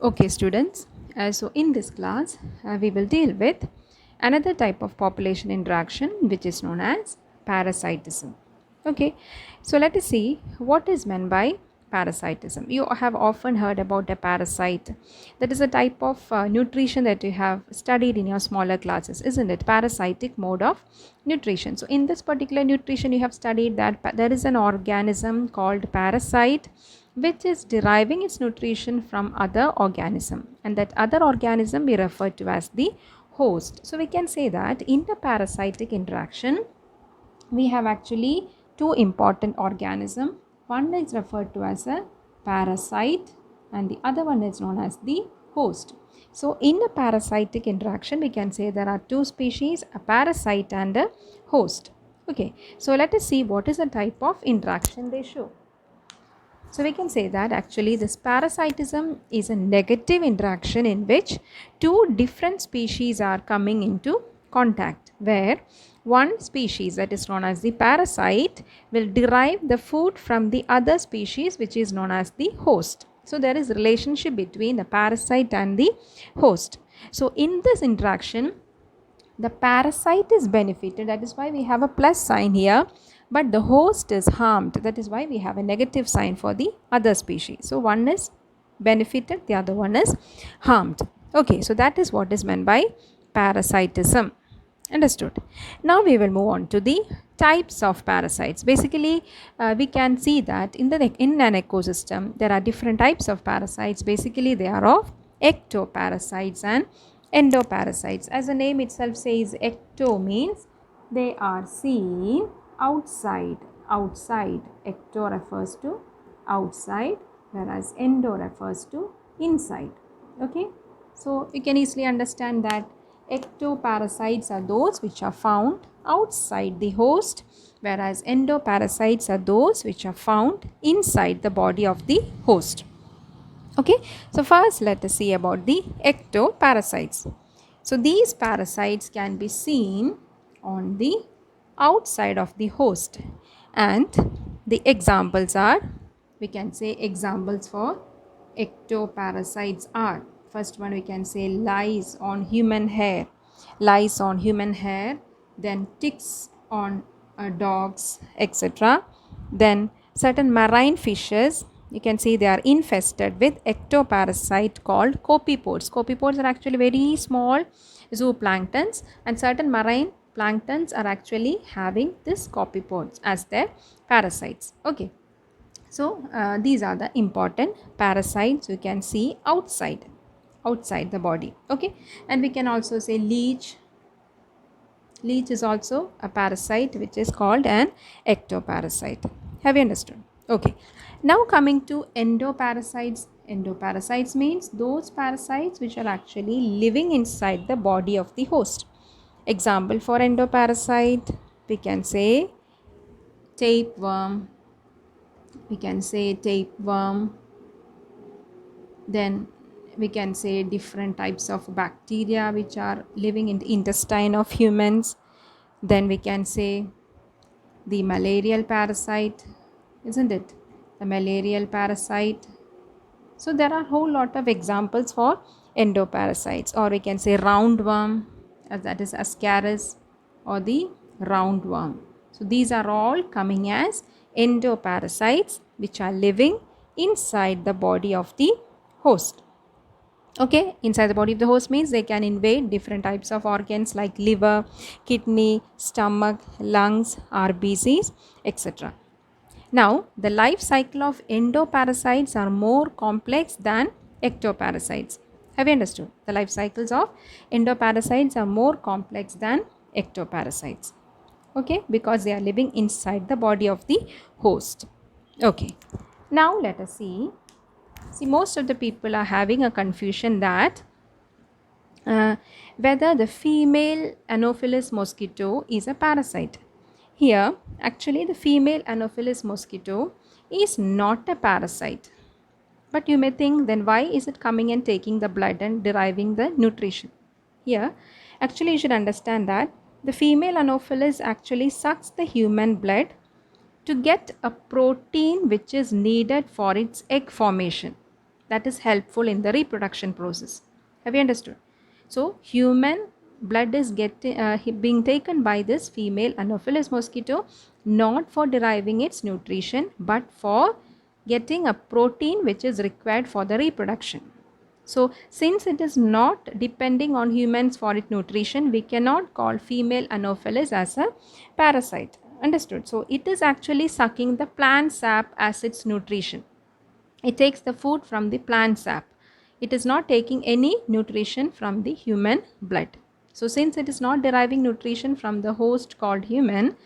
Okay, students. So in this class, we will deal with another type of population interaction which is known as parasitism. Okay, so let us see what is meant by parasitism. You have often heard about a parasite. That is a type of nutrition that you have studied in your smaller classes, isn't it? Parasitic mode of nutrition. So in this particular nutrition, you have studied that there is an organism called parasite which is deriving its nutrition from other organism, and that other organism we refer to as the host. So we can say that in the parasitic interaction we have actually two important organisms. One is referred to as a parasite and the other one is known as the host. So in a parasitic interaction we can say there are two species, a parasite and a host. Okay, so let us see what is the type of interaction they show. So we can say that actually this parasitism is a negative interaction in which two different species are coming into contact, where one species, that is known as the parasite, will derive the food from the other species which is known as the host. So there is relationship between the parasite and the host. So in this interaction the parasite is benefited, that is why we have a plus sign here, but the host is harmed, that is why we have a negative sign for the other species. So one is benefited, the other one is harmed. Okay, so that is what is meant by parasitism. Understood. Now we will move on to the types of parasites. Basically we can see that in an ecosystem there are different types of parasites. Basically they are of ectoparasites and endoparasites. As the name itself says, ecto means they are seen outside. Ecto refers to outside, whereas endo refers to inside. Okay, so you can easily understand that ectoparasites are those which are found outside the host, whereas endoparasites are those which are found inside the body of the host. Okay, so first let us see about the ectoparasites. So these parasites can be seen on the outside of the host, and the examples are, we can say examples for ectoparasites are, first one we can say lice on human hair, then ticks on dogs, etc. Then certain marine fishes, you can see they are infested with ectoparasite called copepods. Copepods are actually very small zooplanktons, and certain marine planktons are actually having this copepods as their parasites. Okay, so these are the important parasites you can see outside the body. Okay, and we can also say leech. Leech is also a parasite which is called an ectoparasite. Have you understood? Okay, now coming to endoparasites. Endoparasites means those parasites which are actually living inside the body of the host. Example for endoparasite, we can say tapeworm, then we can say different types of bacteria which are living in the intestine of humans. Then we can say the malarial parasite, isn't it? The malarial parasite. So there are a whole lot of examples for endoparasites, or we can say roundworm, as that is Ascaris, or the roundworm. So these are all coming as endoparasites which are living inside the body of the host. Okay, inside the body of the host means they can invade different types of organs like liver, kidney, stomach, lungs, RBCs, etc. Now, the life cycle of endoparasites are more complex than ectoparasites. Have you understood? The life cycles of endoparasites are more complex than ectoparasites. Okay, because they are living inside the body of the host. Okay, now let us see. See, most of the people are having a confusion that whether the female Anopheles mosquito is a parasite. Here, actually, the female Anopheles mosquito is not a parasite. But you may think, then why is it coming and taking the blood and deriving the nutrition? Here, actually, you should understand that the female Anopheles actually sucks the human blood to get a protein which is needed for its egg formation. that is helpful in the reproduction process. Have you understood? So human blood is being taken by this female Anopheles mosquito not for deriving its nutrition but for getting a protein which is required for the reproduction. So since it is not depending on humans for its nutrition, we cannot call female Anopheles as a parasite. Understood? So it is actually sucking the plant sap as its nutrition. It takes the food from the plant sap. It is not taking any nutrition from the human blood. So since it is not deriving nutrition from the host called human,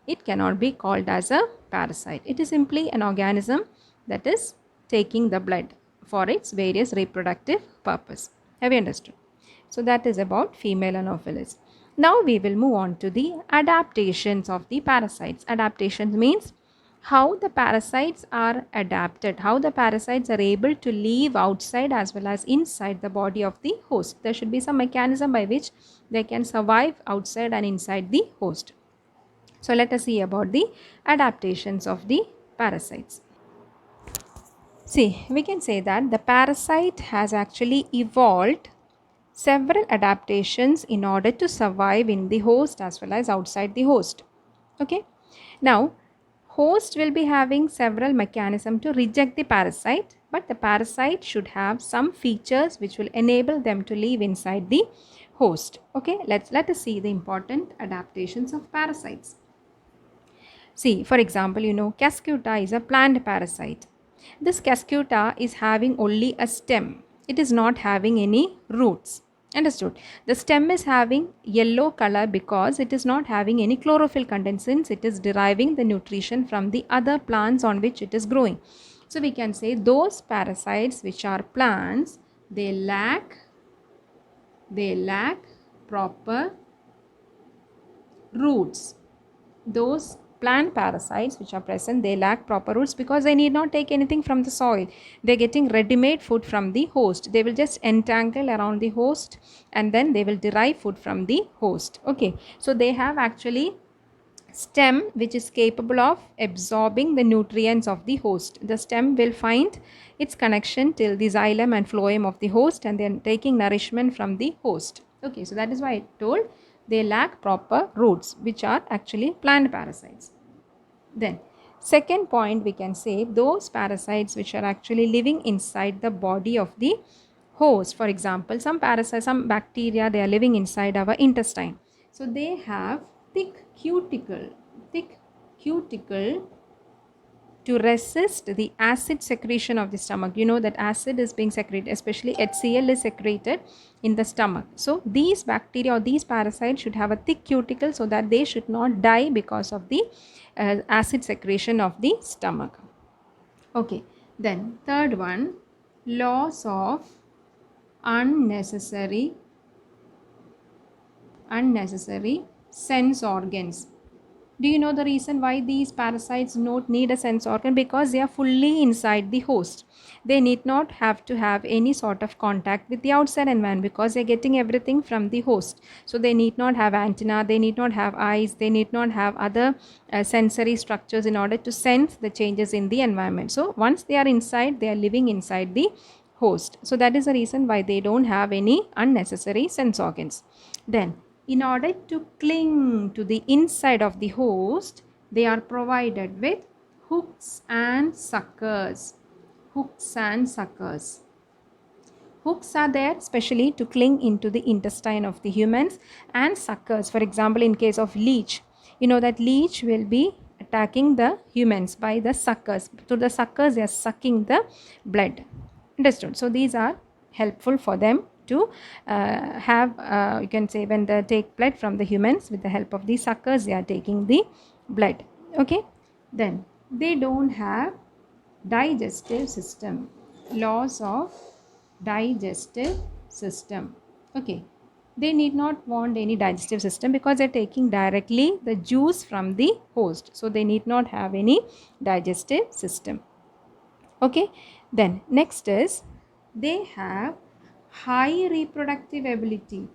it cannot be called as a parasite. It is simply an organism that is taking the blood for its various reproductive purpose. Have you understood? So that is about female Anopheles. Now we will move on to the adaptations of the parasites. Adaptations means how the parasites are adapted, how the parasites are able to live outside as well as inside the body of the host. There should be some mechanism by which they can survive outside and inside the host. So let us see about the adaptations of the parasites. See, we can say that the parasite has actually evolved several adaptations in order to survive in the host as well as outside the host. Okay. Now, host will be having several mechanisms to reject the parasite, but the parasite should have some features which will enable them to live inside the host. Okay, let us see the important adaptations of parasites. See, for example, Cascuta is a plant parasite. This Cascuta is having only a stem. It is not having any roots. Understood? The stem is having yellow color because it is not having any chlorophyll content since it is deriving the nutrition from the other plants on which it is growing. So we can say those parasites which are plants, they lack proper roots. Those plant parasites which are present, they lack proper roots because they need not take anything from the soil. They're getting ready-made food from the host. They will just entangle around the host and then they will derive food from the host. Okay, so they have actually stem which is capable of absorbing the nutrients of the host. The stem will find its connection till the xylem and phloem of the host and then taking nourishment from the host. Okay, so that is why I told they lack proper roots, which are actually plant parasites. Then second point, we can say those parasites which are actually living inside the body of the host. For example, some parasites, some bacteria, they are living inside our intestine. So they have thick cuticle to resist the acid secretion of the stomach. You know that acid is being secreted, especially HCl is secreted in the stomach. So these bacteria or these parasites should have a thick cuticle so that they should not die because of the acid secretion of the stomach. Okay, then third one, loss of unnecessary sense organs. Do you know the reason why these parasites don't need a sense organ? Because they are fully inside the host. They need not have to have any sort of contact with the outside environment because they are getting everything from the host. So they need not have antenna, they need not have eyes, they need not have other sensory structures in order to sense the changes in the environment. So once they are inside, they are living inside the host. So that is the reason why they don't have any unnecessary sense organs. Then in order to cling to the inside of the host, they are provided with hooks and suckers. Hooks and suckers. Hooks are there specially to cling into the intestine of the humans, and suckers, for example, in case of leech, you know that leech will be attacking the humans by the suckers. Through the suckers, they are sucking the blood. Understood? So these are helpful for them to have, you can say, when they take blood from the humans, with the help of the suckers, they are taking the blood. Okay, then they don't have digestive system. Loss of digestive system. Okay, they need not want any digestive system because they're taking directly the juice from the host, so they need not have any digestive system. Okay, then next is they have high reproductive ability.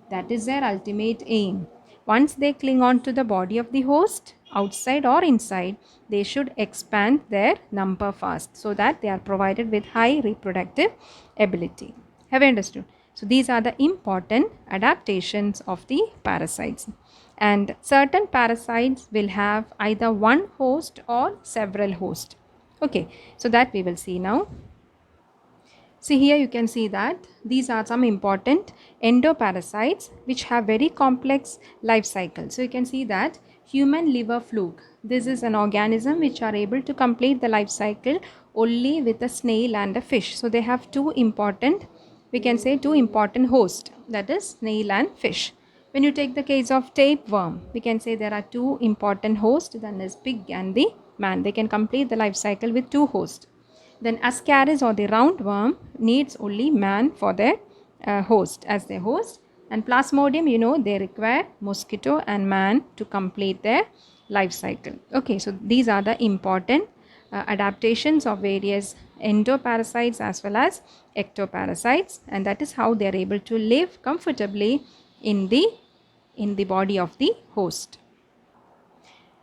That is their ultimate aim. Once they cling on to the body of the host, outside or inside, they should expand their number fast so that they are provided with high reproductive ability. Have you understood? So these are the important adaptations of the parasites. And certain parasites will have either one host or several hosts. Okay, so that we will see now. See, here you can see that these are some important endoparasites which have very complex life cycle. So you can see that human liver fluke, this is an organism which are able to complete the life cycle only with a snail and a fish. So they have two important, we can say two important hosts, that is snail and fish. When you take the case of tapeworm, we can say there are two important hosts, that is pig and the man. They can complete the life cycle with two hosts. Then Ascaris or the roundworm needs only man for their host as their host. And Plasmodium, you know, they require mosquito and man to complete their life cycle. Okay, so these are the important adaptations of various endoparasites as well as ectoparasites, and that is how they are able to live comfortably in the body of the host.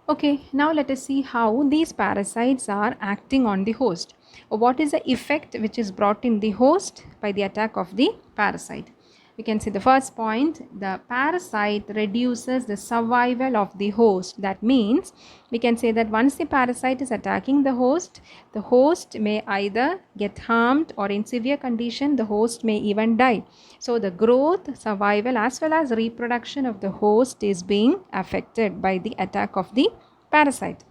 Okay, now let us see how these parasites are acting on the host. What is the effect which is brought in the host by the attack of the parasite? We can see the first point, the parasite reduces the survival of the host. That means we can say that once the parasite is attacking the host may either get harmed or in severe condition the host may even die. So the growth, survival as well as reproduction of the host is being affected by the attack of the parasite.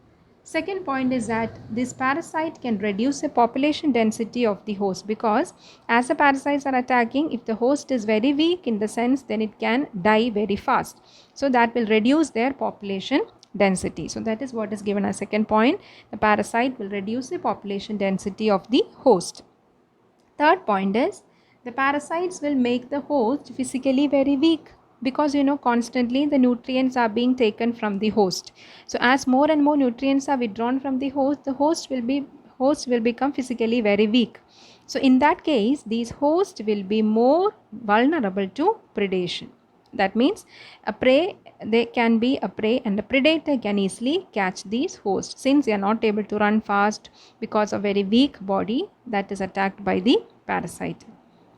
Second point is that this parasite can reduce the population density of the host, because as the parasites are attacking, if the host is very weak in the sense, then it can die very fast. So that will reduce their population density. So that is what is given as second point. The parasite will reduce the population density of the host. Third point is the parasites will make the host physically very weak, because you know constantly the nutrients are being taken from the host. So as more and more nutrients are withdrawn from the host will become physically very weak. So in that case, these hosts will be more vulnerable to predation. That means they can be a prey, and the predator can easily catch these hosts since they are not able to run fast because of very weak body that is attacked by the parasite.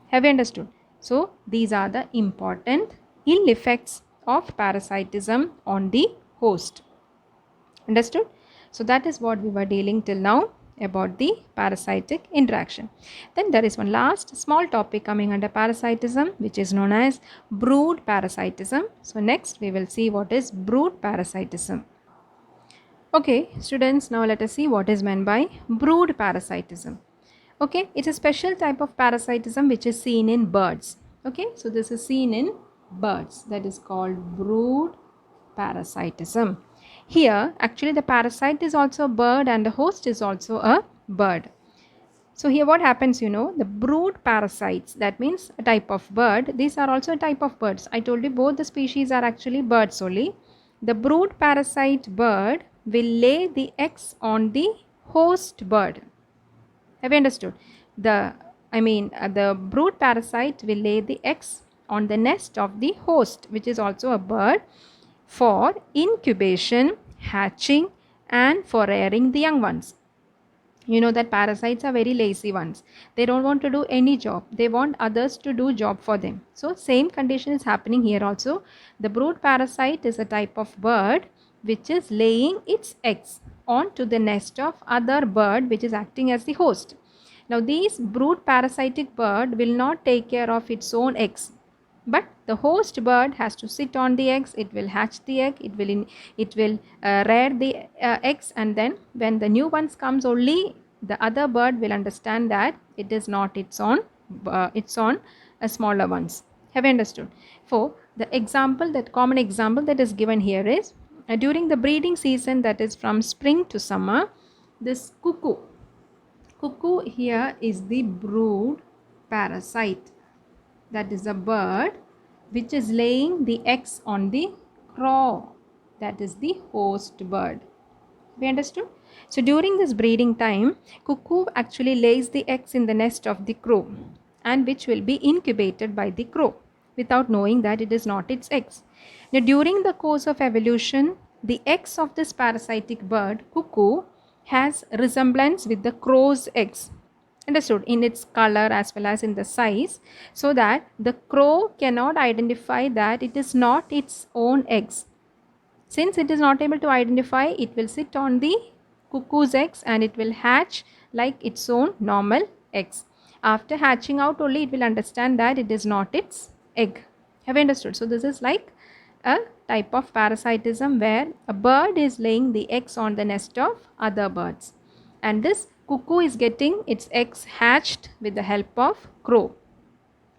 Have you understood? So these are the important ill effects of parasitism on the host. Understood? So that is what we were dealing till now about the parasitic interaction. Then there is one last small topic coming under parasitism, which is known as brood parasitism. So next we will see what is brood parasitism. Okay, students, now let us see what is meant by brood parasitism. Okay, it's a special type of parasitism which is seen in birds. Okay, so this is seen in birds, that is called brood parasitism. Here actually the parasite is also a bird and the host is also a bird. So here what happens, you know, the brood parasites, that means a type of bird. These are also a type of birds. I told you both the species are actually birds only. The brood parasite bird will lay the eggs on the host bird. Have you understood? The brood parasite will lay the eggs on the nest of the host, which is also a bird, for incubation, hatching, and for rearing the young ones. You know that parasites are very lazy ones. They don't want to do any job. They want others to do job for them. So same condition is happening here also. The brood parasite is a type of bird which is laying its eggs onto the nest of other bird which is acting as the host. Now these brood parasitic bird will not take care of its own eggs, but the host bird has to sit on the eggs. It will hatch the egg, it will rear the eggs, and then when the new ones comes, only the other bird will understand that it is not its own smaller ones. Have you understood? For the example, that common example that is given here is during the breeding season, that is from spring to summer, this cuckoo here is the brood parasite. That is a bird which is laying the eggs on the crow, that is the host bird. We understood? So during this breeding time, cuckoo actually lays the eggs in the nest of the crow, and which will be incubated by the crow without knowing that it is not its eggs. Now during the course of evolution, the eggs of this parasitic bird, cuckoo, has resemblance with the crow's eggs. Understood? In its color as well as in the size, so that the crow cannot identify that it is not its own eggs. Since it is not able to identify, it will sit on the cuckoo's eggs and it will hatch like its own normal eggs. After hatching out only, it will understand that it is not its egg. Have you understood? So this is like a type of parasitism where a bird is laying the eggs on the nest of other birds, and this cuckoo is getting its eggs hatched with the help of crow.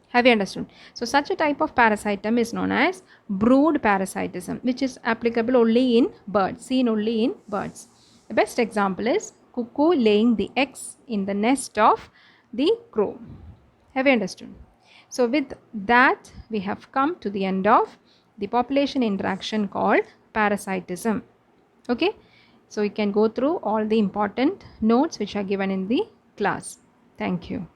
Have you understood? So such a type of parasitism is known as brood parasitism, which is applicable only in birds, seen only in birds. The best example is cuckoo laying the eggs in the nest of the crow. Have you understood? So with that, we have come to the end of the population interaction called parasitism. Okay, so you can go through all the important notes which are given in the class. Thank you.